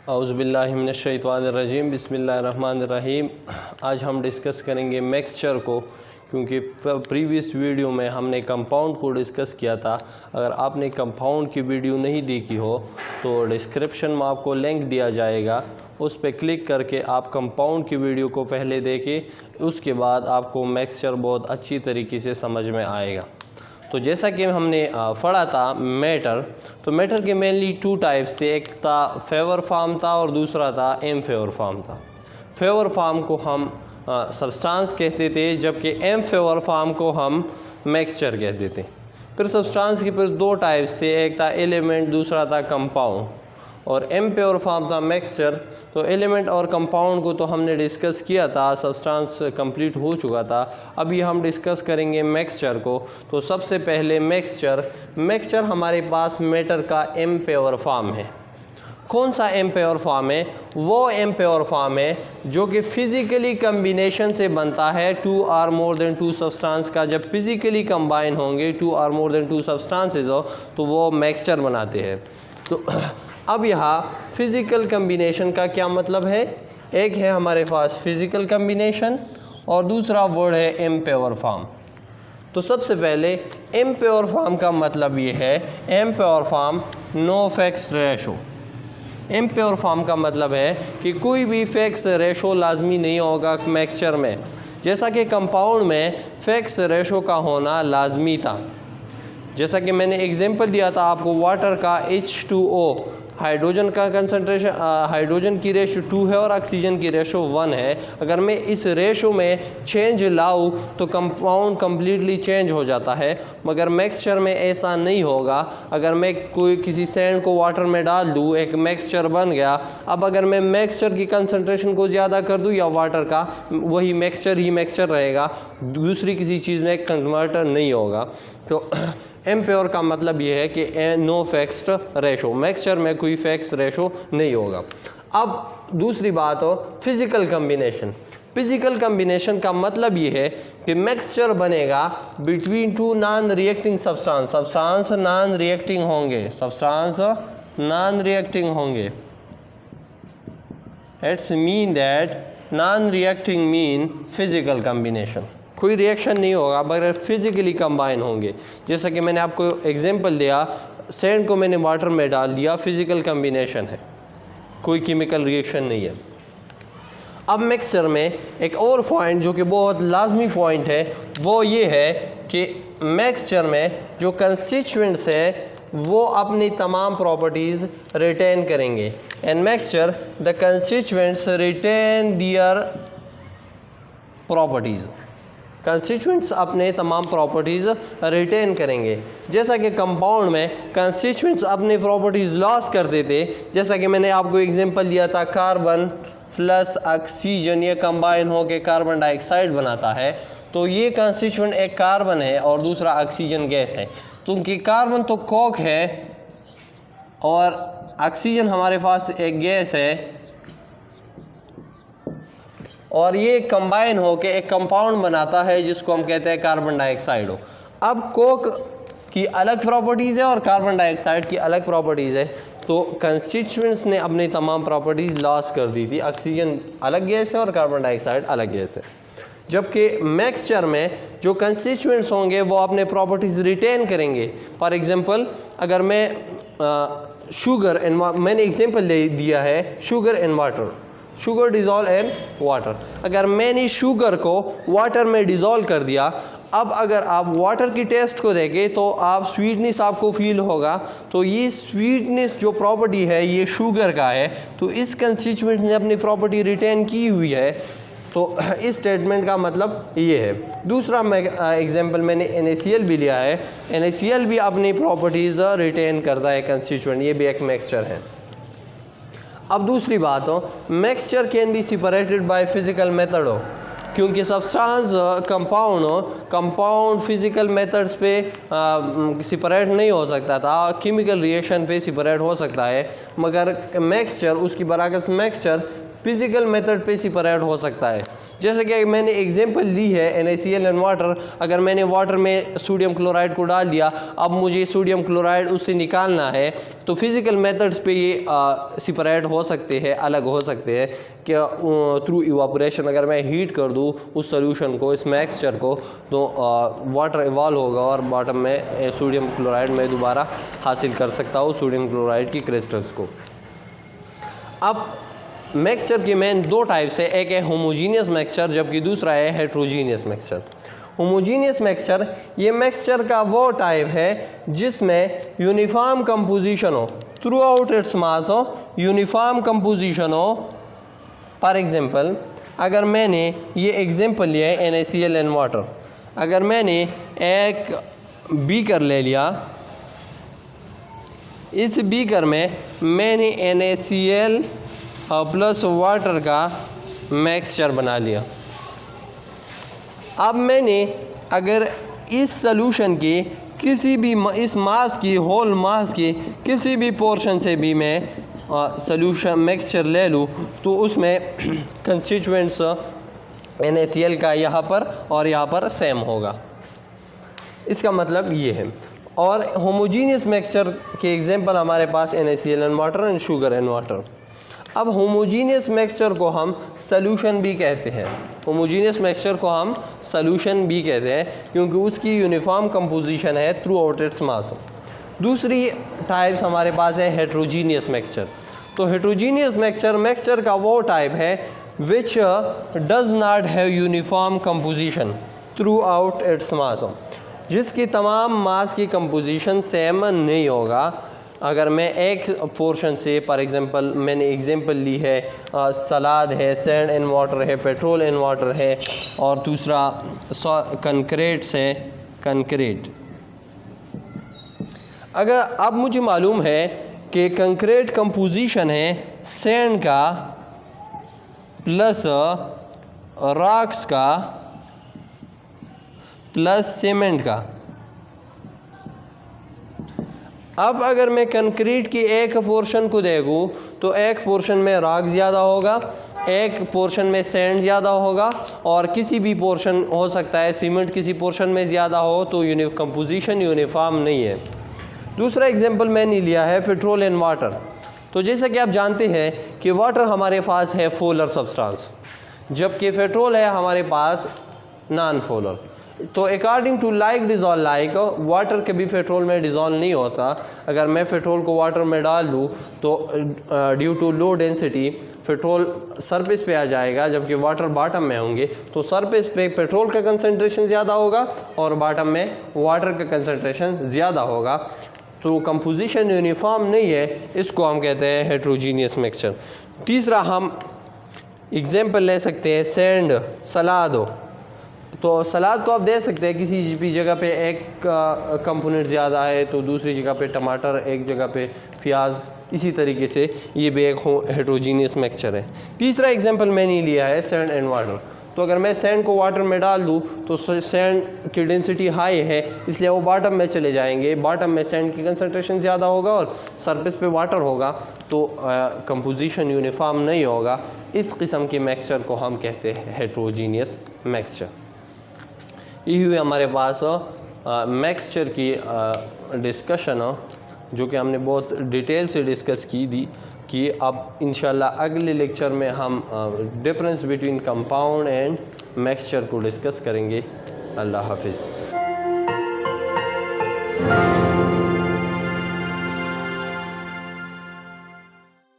औज़ुबिल्लाहि मिनश्शैतानिर्रजीम बिस्मिल्लाहिर्रहमानिर्रहीम। आज हम डिस्कस करेंगे मिक्सचर को, क्योंकि प्रीवियस वीडियो में हमने कंपाउंड को डिस्कस किया था। अगर आपने कंपाउंड की वीडियो नहीं देखी हो तो डिस्क्रिप्शन में आपको लिंक दिया जाएगा, उस पर क्लिक करके आप कंपाउंड की वीडियो को पहले देखें, उसके बाद आपको मिक्सचर बहुत अच्छी तरीके से समझ में आएगा। तो जैसा कि हमने पढ़ा था मैटर, तो मैटर के मेनली टू टाइप्स थे, एक था फेवर फॉर्म था और दूसरा था इम्फेवर फॉर्म था। फेवर फॉर्म को हम सब्सटेंस कहते थे, जबकि इम्फेवर फॉर्म को हम मिक्सचर कहते थे। फिर सब्सटेंस की फिर दो टाइप्स थे, एक था एलिमेंट, दूसरा था कंपाउंड, और इम्प्योर फॉर्म था मिक्सचर। तो एलिमेंट और कंपाउंड को तो हमने डिस्कस किया था, सब्सटेंस कंप्लीट हो चुका था। अभी हम डिस्कस करेंगे मिक्सचर को। तो सबसे पहले मिक्सचर हमारे पास मैटर का इम्प्योर फॉर्म है। कौन सा इम्प्योर फॉर्म है? वो इम्प्योर फॉर्म है जो कि फिज़िकली कम्बिनेशन से बनता है two or more than two substance का। जब फिज़िकली कंबाइन होंगे two or more than two substances हो तो वो मिक्सचर बनाते हैं। तो अब यहाँ फिज़िकल कम्बिनेशन का क्या मतलब है? एक है हमारे पास फिज़िकल कम्बिनेशन और दूसरा वर्ड है इम्प्योर फॉर्म। तो सबसे पहले इम्प्योर फॉर्म का मतलब ये है, impure form no fixed ratio. Impure form का मतलब है कि कोई भी फिक्स रेशो लाजमी नहीं होगा मिक्सचर में, जैसा कि कंपाउंड में फिक्स रेशो का होना लाजमी था। जैसा कि मैंने एग्जांपल दिया था आपको, वाटर का H2O, हाइड्रोजन का कंसंट्रेशन, हाइड्रोजन की रेशो 2 है और ऑक्सीजन की रेशो 1 है। अगर मैं इस रेशो में चेंज लाऊं तो कंपाउंड कम्प्लीटली चेंज हो जाता है, मगर मिक्सचर में ऐसा नहीं होगा। अगर मैं किसी सैंड को वाटर में डाल दूं, एक मिक्सचर बन गया। अब अगर मैं मिक्सचर की कंसंट्रेशन को ज़्यादा कर दूं या वाटर का, वही मिक्सचर ही मिक्सचर रहेगा, दूसरी किसी चीज़ में कन्वर्टर नहीं होगा। तो इम्प्योर का मतलब ये है कि नो फिक्स्ड रेशो, मिक्सचर में कोई फिक्स रेशो नहीं होगा। अब दूसरी बात हो फिज़िकल कम्बिनेशन। फिज़िकल कम्बिनेशन का मतलब ये है कि मिक्सचर बनेगा between two non reacting substance. Substance non reacting होंगे, सब्सटेंस नॉन रिएक्टिंग होंगे। It's mean that non reacting mean physical combination, कोई रिएक्शन नहीं होगा मगर फिज़िकली कंबाइन होंगे। जैसा कि मैंने आपको एग्जांपल दिया, सैंड को मैंने वाटर में डाल दिया, फिज़िकल कम्बिनेशन है, कोई केमिकल रिएक्शन नहीं है। अब मिक्सचर में एक और पॉइंट जो कि बहुत लाजमी पॉइंट है, वो ये है कि मिक्सचर में जो कंस्टिट्यूएंट्स है वो अपनी तमाम प्रॉपर्टीज़ रिटेन करेंगे। In mixture the constituents retain their properties. Constituents अपने तमाम प्रॉपर्टीज़ रिटेन करेंगे। जैसा कि कंपाउंड में कंस्टिट्यूएंट्स अपने प्रॉपर्टीज़ लॉस कर देते, जैसा कि मैंने आपको एग्जांपल दिया था, कार्बन प्लस ऑक्सीजन ये कंबाइन होकर कार्बन डाइऑक्साइड बनाता है। तो ये कंस्टिट्यूएंट एक कार्बन है और दूसरा ऑक्सीजन गैस है। क्योंकि कार्बन तो कोक है और ऑक्सीजन हमारे पास एक गैस है, और ये कंबाइन होके एक कंपाउंड बनाता है जिसको हम कहते हैं कार्बन डाइऑक्साइड हो। अब कोक की अलग प्रॉपर्टीज़ है और कार्बन डाइऑक्साइड की अलग प्रॉपर्टीज़ है। तो कंस्टिट्यूएंट्स ने अपनी तमाम प्रॉपर्टीज़ लॉस कर दी थी। ऑक्सीजन अलग गैस है और कार्बन डाइऑक्साइड अलग गैस है। जबकि मिक्सचर में जो कंस्टिट्यूएंट्स होंगे वो अपने प्रॉपर्टीज़ रिटेन करेंगे। फॉर एग्जांपल, अगर मैं शुगर मैंने एग्जांपल दिया है sugar in water, sugar dissolve in water. अगर मैंने शुगर को वाटर में डिज़ोल्व कर दिया, अब अगर आप वाटर की टेस्ट को देखें तो आप स्वीटनेस आपको फील होगा। तो ये स्वीटनेस जो प्रॉपर्टी है ये शुगर का है, तो इस कंस्टिट्यूएंट ने अपनी प्रॉपर्टी रिटेन की हुई है। तो इस स्टेटमेंट का मतलब ये है। दूसरा एग्जांपल मैंने NaCl भी लिया है। NaCl भी अपनी प्रॉपर्टीज़ रिटेन करता है कंस्टिट्यूएंट, ये भी एक मिक्सचर है। अब दूसरी बात हो, mixture can be separated by physical method हो, क्योंकि सब्सटेंस कंपाउंड फिज़िकल मेथड्स पे सेपरेट नहीं हो सकता था, केमिकल रिएक्शन पे सेपरेट हो सकता है, मगर मिक्सचर उसकी बरअक्स मिक्सचर फिज़िकल मेथड पे सेपरेट हो सकता है। जैसे कि मैंने एग्जांपल ली है NaCl एंड वाटर। अगर मैंने वाटर में सोडियम क्लोराइड को डाल दिया, अब मुझे सोडियम क्लोराइड उससे निकालना है, तो फिज़िकल मेथड्स पे ये सेपरेट हो सकते हैं, अलग हो सकते हैं कि थ्रू इवापोरेशन अगर मैं हीट कर दूँ उस सोल्यूशन को, इस मिक्सचर को, तो वाटर इवॉल्व होगा और बॉटम में सोडियम क्लोराइड में दोबारा हासिल कर सकता हूँ सोडियम क्लोराइड की क्रिस्टल्स को। अब मिक्सचर की मेन दो टाइप्स है, एक है होमोजीनियस मिक्सचर जबकि दूसरा है हेट्रोजीनियस मिक्सचर। होमोजीनियस मिक्सचर ये मिक्सचर का वो टाइप है जिसमें यूनिफॉर्म कंपोजिशन हो, थ्रू आउट इट्स मास हो, यूनिफॉर्म कंपोजिशन हो। फॉर एग्जांपल अगर मैंने ये एग्जांपल लिया है NaCl एंड वाटर, अगर मैंने एक बीकर ले लिया, इस बीकर में मैंने NaCl प्लस वाटर का मिक्सचर बना लिया। अब मैंने अगर इस सॉल्यूशन के किसी भी इस मास की, होल मास की किसी भी पोर्शन से भी मैं सॉल्यूशन मिक्सचर ले लूँ तो उसमें कंस्टिट्यूएंट्स NaCl का यहाँ पर और यहाँ पर सेम होगा। इसका मतलब ये है। और होमोजीनियस मिक्सचर के एग्जांपल हमारे पास NaCl and water and sugar and water. अब होमोजीनियस मिक्सचर को हम सॉल्यूशन भी कहते हैं, होमोजीनियस मिक्सचर को हम सॉल्यूशन भी कहते हैं क्योंकि उसकी यूनिफॉर्म कंपोजिशन है थ्रू आउट इट्स मास। दूसरी टाइप्स हमारे पास है हेट्रोजीनियस मिक्सचर। तो हेट्रोजीनियस मिक्सचर का वो टाइप है which does not have uniform composition through out its mass, जिसकी तमाम मास की कंपोजिशन सेम नहीं होगा। अगर मैं एक पोर्शन से, फॉर एग्जांपल मैंने एग्जांपल ली है सलाद है, सैंड एंड वाटर है, पेट्रोल एंड वाटर है, और दूसरा कंक्रीट है, कंक्रीट। अगर अब मुझे मालूम है कि कंक्रीट कंपोजिशन है सैंड का प्लस रॉक्स का प्लस सीमेंट का। अब अगर मैं कंक्रीट की एक पोर्शन को देखूँ तो एक पोर्शन में रॉक ज़्यादा होगा, एक पोर्शन में सैंड ज़्यादा होगा, और किसी भी पोर्शन हो सकता है सीमेंट किसी पोर्शन में ज़्यादा हो, तो कंपोजिशन यूनिफॉर्म नहीं है। दूसरा एग्जांपल मैंने लिया है पेट्रोल एंड वाटर। तो जैसा कि आप जानते हैं कि वाटर हमारे पास है पोलर सब्सटेंस, जबकि पेट्रोल है हमारे पास नॉन पोलर। तो according to like dissolve like, water कभी पेट्रोल में डिज़ोल्व नहीं होता। अगर मैं पेट्रोल को वाटर में डाल दूँ तो due to low density petrol surface पे आ जाएगा, जबकि वाटर बॉटम में होंगे। तो सरफेस पे पेट्रोल का कंसंट्रेशन ज़्यादा होगा और बॉटम में वाटर का कंसंट्रेशन ज़्यादा होगा। तो कंपोजिशन यूनिफॉर्म नहीं है, इसको हम कहते हैं हेट्रोजीनियस मिक्सचर। तीसरा हम एग्जांपल ले सकते हैं सैंड, सलाद हो। तो सलाद को आप दे सकते हैं किसी भी जगह पे एक कंपोनेंट ज़्यादा है तो दूसरी जगह पे टमाटर, एक जगह पे प्याज, इसी तरीके से ये भी एक हेट्रोजीनियस मिक्सचर है। तीसरा एग्जांपल मैंने लिया है सैंड एंड वाटर। तो अगर मैं सैंड को वाटर में डाल दूँ तो सैंड की डेंसिटी हाई है, इसलिए वो बॉटम में चले जाएंगे। बॉटम में सैंड की कंसंट्रेशन ज़्यादा होगा और सरफेस पे वाटर होगा, तो कंपोजिशन यूनिफॉर्म नहीं होगा। इस किस्म के मिक्सचर को हम कहते हैं हेट्रोजीनियस मिक्सचर। यही हुई हमारे पास मिक्सचर की डिस्कशन हो, जो कि हमने बहुत डिटेल से डिस्कस की थी। कि अब इंशाल्लाह अगले लेक्चर में हम difference between compound and mixture को डिस्कस करेंगे। अल्लाह हाफिज़।